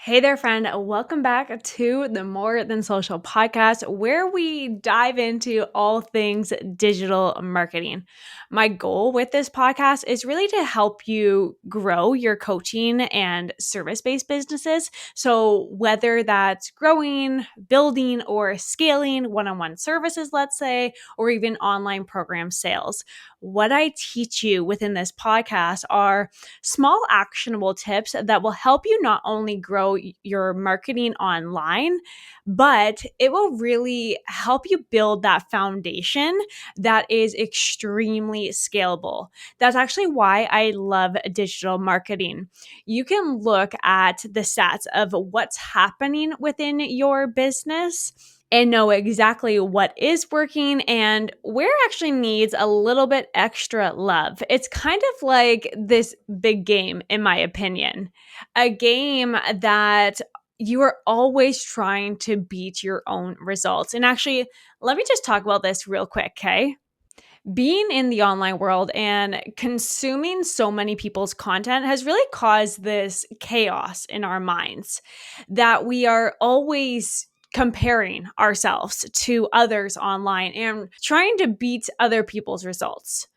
Hey there, friend. Welcome back to the More Than Social podcast, where we dive into all things digital marketing. My goal with this podcast is really to help you grow your coaching and service based businesses. So, whether that's growing, building, or scaling one on one services, let's say, or even online program sales, what I teach you within this podcast are small actionable tips that will help you not only grow your marketing online, but it will really help you build that foundation that is extremely scalable. That's actually why I love digital marketing. You can look at the stats of what's happening within your business and know exactly what is working and where actually needs a little bit extra love. It's kind of like this big game, in my opinion, a game that you are always trying to beat your own results. And actually, let me just talk about this real quick, okay? Being in the online world and consuming so many people's content has really caused this chaos in our minds that we are always comparing ourselves to others online and trying to beat other people's results.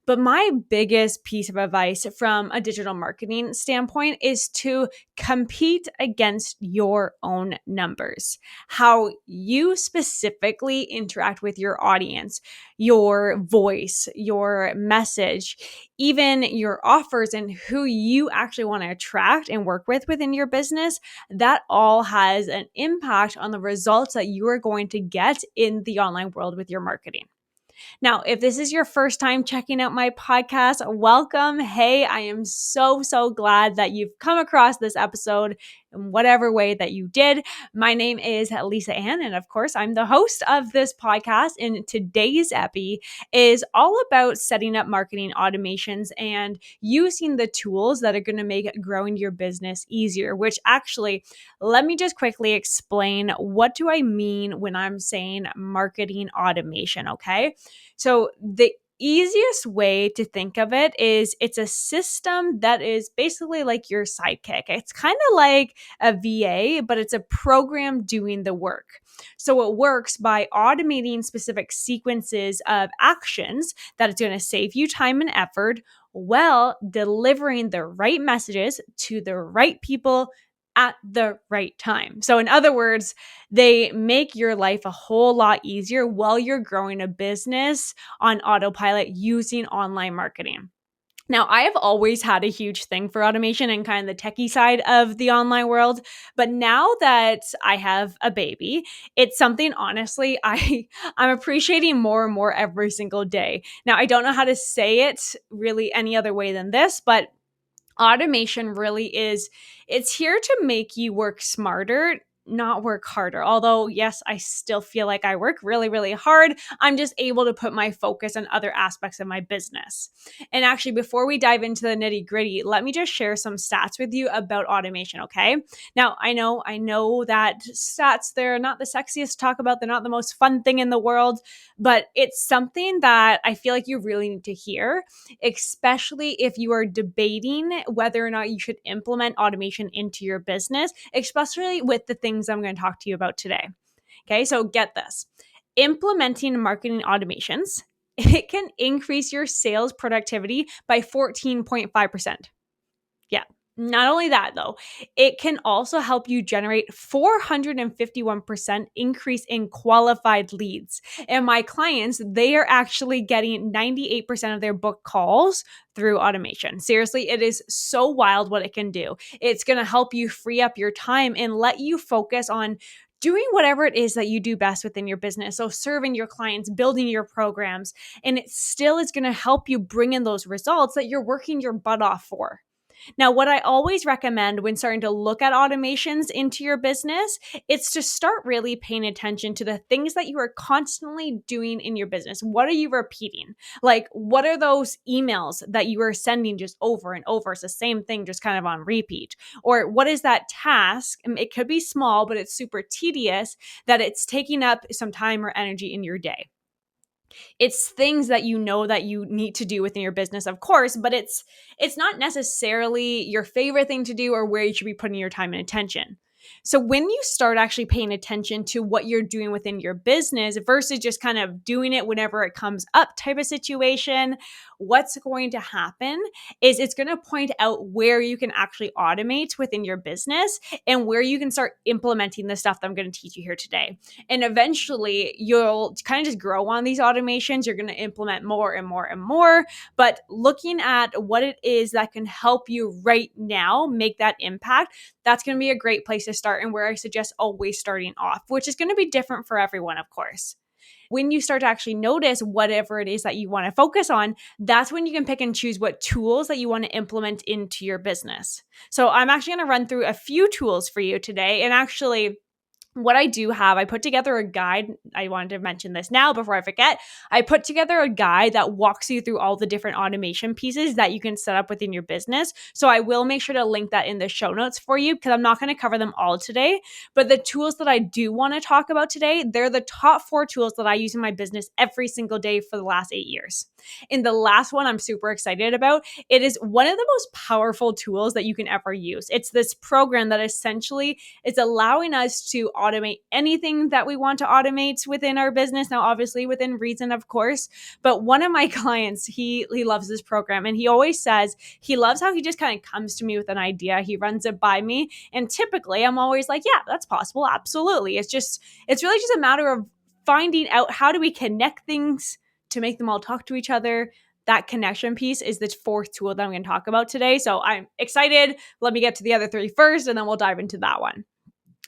But my biggest piece of advice from a digital marketing standpoint is to compete against your own numbers, how you specifically interact with your audience, your voice, your message, even your offers, and who you actually want to attract and work with within your business. That all has an impact on the results that you are going to get in the online world with your marketing. Now, if this is your first time checking out my podcast, welcome. Hey, I am so glad that you've come across this episode in whatever way that you did. My name is Lisa Ann, and of course, I'm the host of this podcast. And today's epi is all about setting up marketing automations and using the tools that are going to make growing your business easier, which actually, let me just quickly explain what do I mean when I'm saying marketing automation, okay? So the easiest way to think of it is it's a system that is basically like your sidekick. It's kind of like a VA, but it's a program doing the work. So it works by automating specific sequences of actions that it's going to save you time and effort while delivering the right messages to the right people at the right time. So in other words, they make your life a whole lot easier while you're growing a business on autopilot using online marketing. Now, I have always had a huge thing for automation and kind of the techie side of the online world. But now that I have a baby, it's something honestly I'm appreciating more and more every single day. Now, I don't know how to say it really any other way than this, but automation really is, it's here to make you work smarter, not work harder. Although, yes, I still feel like I work really hard. I'm just able to put my focus on other aspects of my business. And actually, before we dive into the nitty gritty, let me just share some stats with you about automation, okay? Now, I know that stats, they're not the sexiest to talk about. They're not the most fun thing in the world, but it's something that I feel like you really need to hear, especially if you are debating whether or not you should implement automation into your business, especially with the things I'm going to talk to you about today. Okay, so get this. Implementing marketing automations, it can increase your sales productivity by 14.5%. Yeah. Not only that, though, it can also help you generate 451% increase in qualified leads. And my clients, they are actually getting 98% of their book calls through automation. Seriously, it is so wild what it can do. It's going to help you free up your time and let you focus on doing whatever it is that you do best within your business. So serving your clients, building your programs, and it still is going to help you bring in those results that you're working your butt off for. Now, what I always recommend when starting to look at automations into your business, it's to start really paying attention to the things that you are constantly doing in your business. What are you repeating? Like, what are those emails that you are sending just over and over? It's the same thing, just kind of on repeat. Or what is that task? It could be small, but it's super tedious that it's taking up some time or energy in your day. It's things that you know that you need to do within your business, of course, but it's not necessarily your favorite thing to do or where you should be putting your time and attention. So when you start actually paying attention to what you're doing within your business versus just kind of doing it whenever it comes up type of situation, what's going to happen is it's going to point out where you can actually automate within your business and where you can start implementing the stuff that I'm going to teach you here today. And eventually you'll kind of just grow on these automations. You're going to implement more and more and more. But looking at what it is that can help you right now make that impact, that's going to be a great place to start, and where I suggest always starting off, which is going to be different for everyone, of course. When you start to actually notice whatever it is that you want to focus on, that's when you can pick and choose what tools that you want to implement into your business. So I'm actually going to run through a few tools for you today. And actually, what I do have, I put together a guide. I wanted to mention this now before I forget. I put together a guide that walks you through all the different automation pieces that you can set up within your business. So I will make sure to link that in the show notes for you, because I'm not going to cover them all today. But the tools that I do want to talk about today, they're the top 4 tools that I use in my business every single day for the last 8 years. And the last one I'm super excited about. It is one of the most powerful tools that you can ever use. It's this program that essentially is allowing us to automate anything that we want to automate within our business. Now, obviously within reason, of course, but one of my clients, he loves this program, and he always says he loves how he just kind of comes to me with an idea. He runs it by me, and typically I'm always like, yeah, that's possible. Absolutely. It's really just a matter of finding out how do we connect things to make them all talk to each other. That connection piece is the 4th tool that I'm going to talk about today. So I'm excited. Let me get to the other 3 first, and then we'll dive into that one.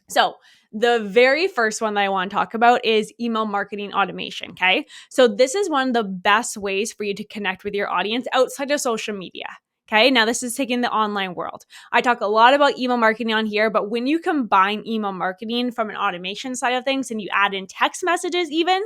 So the very first one that I want to talk about is email marketing automation. Okay. So this is one of the best ways for you to connect with your audience outside of social media. Okay. Now this is taking the online world. I talk a lot about email marketing on here, but when you combine email marketing from an automation side of things and you add in text messages even,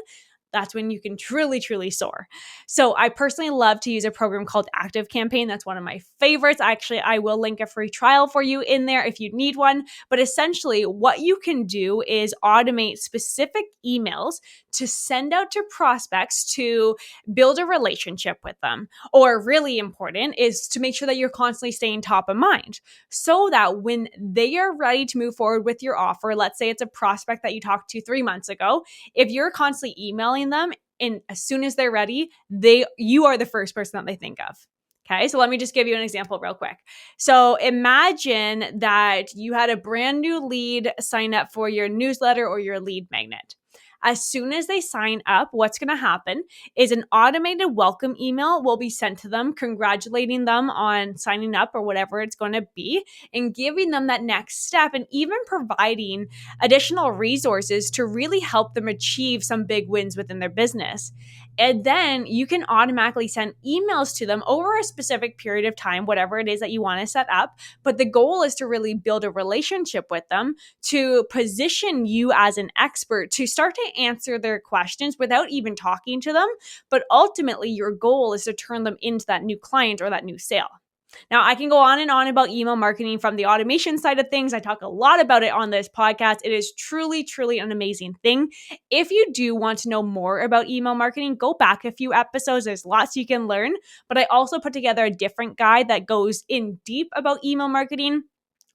that's when you can truly, truly soar. So I personally love to use a program called ActiveCampaign. That's one of my favorites. Actually, I will link a free trial for you in there if you need one. But essentially, what you can do is automate specific emails to send out to prospects to build a relationship with them. Or really important is to make sure that you're constantly staying top of mind, so that when they are ready to move forward with your offer, let's say it's a prospect that you talked to 3 months ago, if you're constantly emailing them and as soon as they're ready, you are the first person that they think of. Okay, so let me just give you an example real quick. So imagine that you had a brand new lead sign up for your newsletter or your lead magnet. As soon as they sign up, what's going to happen is an automated welcome email will be sent to them, congratulating them on signing up or whatever it's going to be, and giving them that next step, and even providing additional resources to really help them achieve some big wins within their business. And then you can automatically send emails to them over a specific period of time, whatever it is that you want to set up. But the goal is to really build a relationship with them, to position you as an expert, to start to answer their questions without even talking to them. But ultimately, your goal is to turn them into that new client or that new sale. Now, I can go on and on about email marketing from the automation side of things. I talk a lot about it on this podcast. It is truly, truly an amazing thing. If you do want to know more about email marketing, go back a few episodes. There's lots you can learn. But I also put together a different guide that goes in deep about email marketing.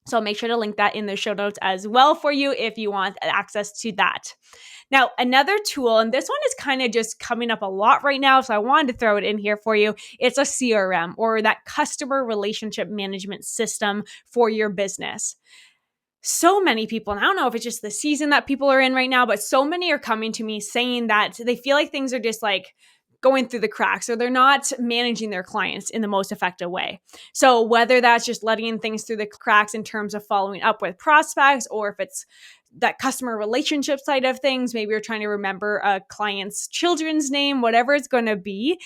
So I'll make sure to link that in the show notes as well for you if you want access to that. Now, another tool, and this one is kind of just coming up a lot right now, so I wanted to throw it in here for you. It's a CRM, or that customer relationship management system for your business. So many people, and I don't know if it's just the season that people are in right now, but so many are coming to me saying that they feel like things are just like going through the cracks, or they're not managing their clients in the most effective way. So whether that's just letting things through the cracks in terms of following up with prospects, or if it's that customer relationship side of things, maybe you're trying to remember a client's children's name, whatever it's going to be,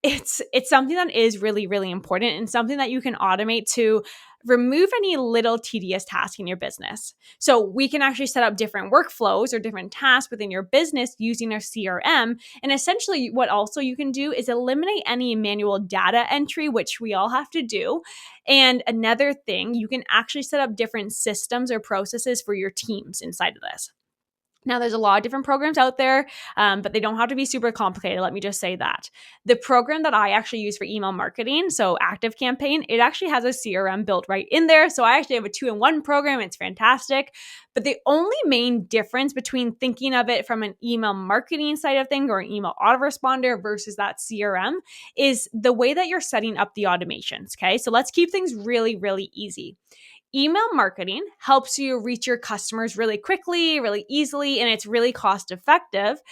it's something that is really, really important, and something that you can automate to remove any little tedious task in your business. So we can actually set up different workflows or different tasks within your business using our CRM. And essentially what also you can do is eliminate any manual data entry, which we all have to do. And another thing, you can actually set up different systems or processes for your teams inside of this. Now, there's a lot of different programs out there, but they don't have to be super complicated. Let me just say that. The program that I actually use for email marketing, so ActiveCampaign, it actually has a CRM built right in there. So I actually have a 2-in-1 program. It's fantastic. But the only main difference between thinking of it from an email marketing side of things or an email autoresponder versus that CRM is the way that you're setting up the automations. Okay. So let's keep things really, really easy. Email marketing helps you reach your customers really quickly, really easily, and it's really cost effective.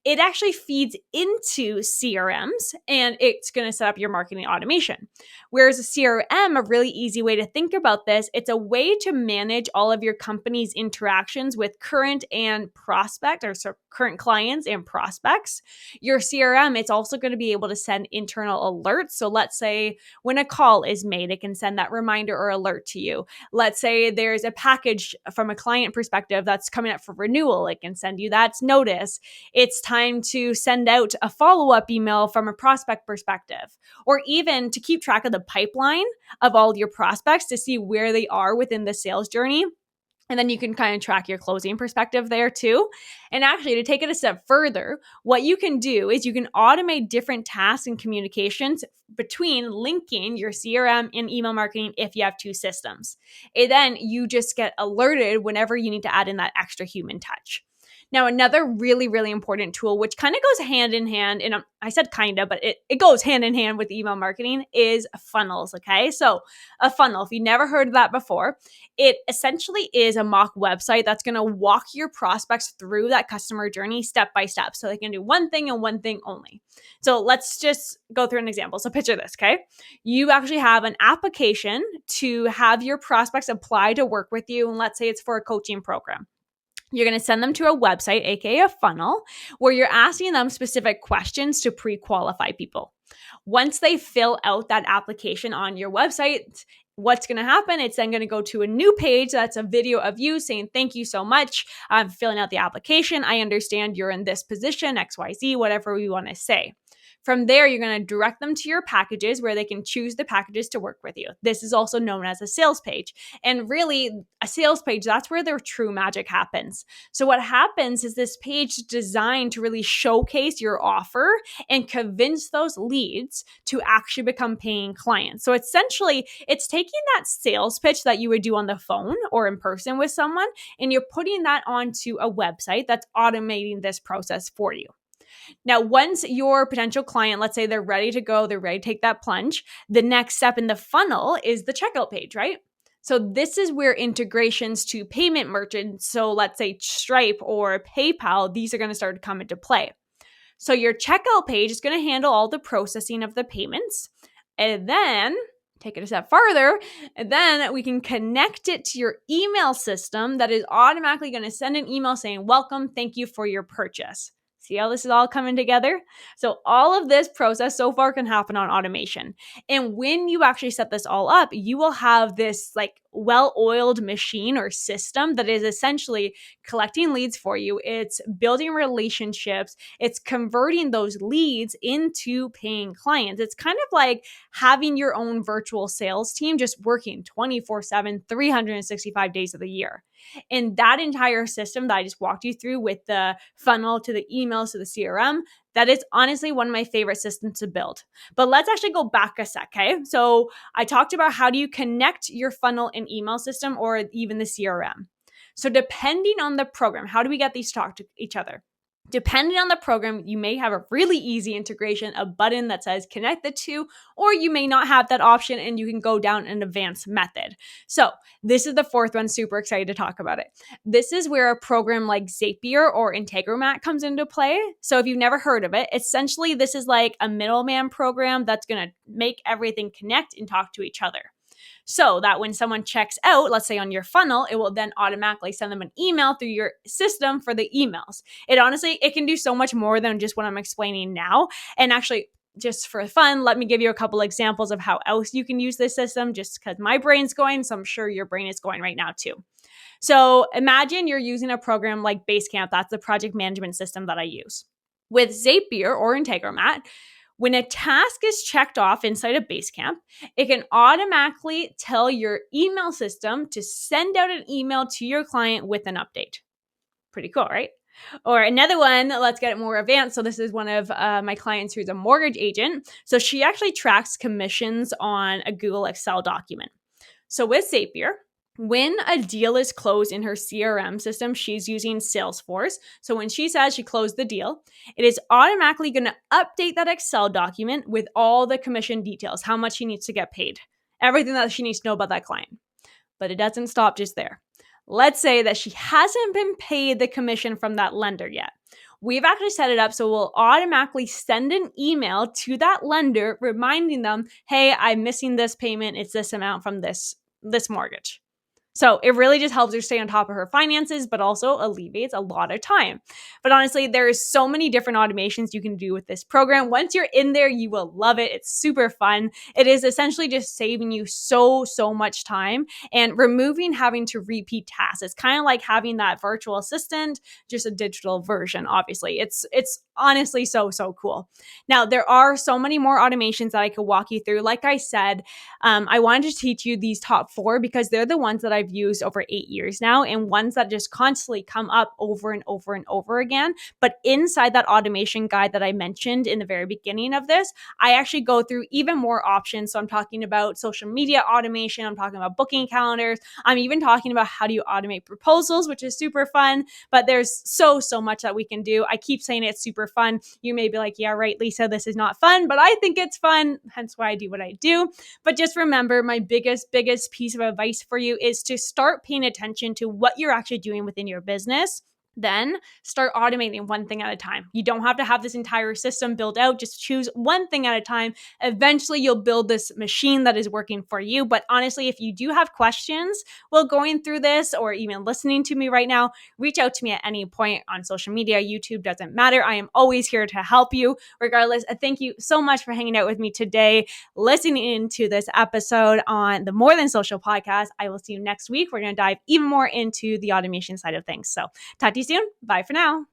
It actually feeds into CRMs and it's going to set up your marketing automation. Whereas a CRM, a really easy way to think about this, it's a way to manage all of your company's interactions with current and prospect or current clients and prospects. Your CRM, it's also going to be able to send internal alerts. So let's say when a call is made, it can send that reminder or alert to you. Let's say there's a package from a client perspective that's coming up for renewal. It can send you that notice. It's time to send out a follow-up email from a prospect perspective, or even to keep track of the pipeline of all your prospects to see where they are within the sales journey. And then you can kind of track your closing perspective there too. And actually, to take it a step further, what you can do is you can automate different tasks and communications between linking your CRM and email marketing if you have two systems. And then you just get alerted whenever you need to add in that extra human touch. Now, another really, really important tool, which kind of goes hand in hand, and I said kind of, but it goes hand in hand with email marketing, is funnels, okay? So a funnel, if you never heard of that before, it essentially is a mock website that's going to walk your prospects through that customer journey step by step. So they can do one thing and one thing only. So let's just go through an example. So picture this, okay? You actually have an application to have your prospects apply to work with you. And let's say it's for a coaching program. You're going to send them to a website, aka a funnel, where you're asking them specific questions to pre-qualify people. Once they fill out that application on your website, what's going to happen? It's then going to go to a new page that's a video of you saying, thank you so much. I'm filling out the application. I understand you're in this position, XYZ, whatever we want to say. From there, you're going to direct them to your packages where they can choose the packages to work with you. This is also known as a sales page. And really, a sales page, that's where their true magic happens. So what happens is this page is designed to really showcase your offer and convince those leads to actually become paying clients. So essentially, it's taking that sales pitch that you would do on the phone or in person with someone, and you're putting that onto a website that's automating this process for you. Now, once your potential client, let's say they're ready to go, they're ready to take that plunge, the next step in the funnel is the checkout page, right? So this is where integrations to payment merchants, so let's say Stripe or PayPal, these are going to start to come into play. So your checkout page is going to handle all the processing of the payments. And then take it a step further, and then we can connect it to your email system that is automatically going to send an email saying, welcome, thank you for your purchase. See how this is all coming together? So all of this process so far can happen on automation. And when you actually set this all up, you will have this like well-oiled machine or system that is essentially collecting leads for you. It's building relationships. It's converting those leads into paying clients. It's kind of like having your own virtual sales team just working 24/7, 365 days of the year. And that entire system that I just walked you through with the funnel to the emails to the CRM, that is honestly one of my favorite systems to build. But let's actually go back a sec, okay? So I talked about how do you connect your funnel and email system or even the CRM. So depending on the program, how do we get these to talk to each other? Depending on the program, you may have a really easy integration, a button that says connect the two, or you may not have that option and you can go down an advanced method. So this is the fourth one, super excited to talk about it. This is where a program like Zapier or Integromat comes into play. So if you've never heard of it, essentially this is like a middleman program that's going to make everything connect and talk to each other. So that when someone checks out, let's say on your funnel, it will then automatically send them an email through your system for the emails. It can do so much more than just what I'm explaining now. And actually, just for fun, let me give you a couple examples of how else you can use this system, just because my brain's going, so I'm sure your brain is going right now too. So imagine you're using a program like Basecamp. That's the project management system that I use. With Zapier or Integromat, when a task is checked off inside of Basecamp, it can automatically tell your email system to send out an email to your client with an update. Pretty cool, right? Or another one, let's get it more advanced. So this is one of my clients who's a mortgage agent. So she actually tracks commissions on a Google Excel document. So with Zapier, when a deal is closed in her CRM system, she's using Salesforce. So when she says she closed the deal, it is automatically going to update that Excel document with all the commission details, how much she needs to get paid, everything that she needs to know about that client. But it doesn't stop just there. Let's say that she hasn't been paid the commission from that lender yet. We've actually set it up so we'll automatically send an email to that lender reminding them, hey, I'm missing this payment. It's this amount from this mortgage. So it really just helps her stay on top of her finances, but also alleviates a lot of time. But honestly, there's so many different automations you can do with this program. Once you're in there, you will love it. It's super fun. It is essentially just saving you so much time and removing having to repeat tasks. It's kind of like having that virtual assistant, just a digital version, obviously. It's honestly so cool. Now, there are so many more automations that I could walk you through. Like I said, I wanted to teach you these top 4 because they're the ones that I've used over 8 years now and ones that just constantly come up over and over and over again. But inside that automation guide that I mentioned in the very beginning of this, I actually go through even more options. So I'm talking about social media automation. I'm talking about booking calendars. I'm even talking about how do you automate proposals, which is super fun. But there's so much that we can do. I keep saying it's super fun. You may be like, yeah, right, Lisa, this is not fun, but I think it's fun. Hence why I do what I do. But just remember, my biggest piece of advice for you is to start paying attention to what you're actually doing within your business. Then start automating one thing at a time. You don't have to have this entire system built out. Just choose one thing at a time. Eventually, you'll build this machine that is working for you. But honestly, if you do have questions while going through this or even listening to me right now, reach out to me at any point on social media. YouTube doesn't matter. I am always here to help you. Regardless, thank you so much for hanging out with me today, listening into this episode on the More Than Social podcast. I will see you next week. We're going to dive even more into the automation side of things. So talk to you soon. Bye for now.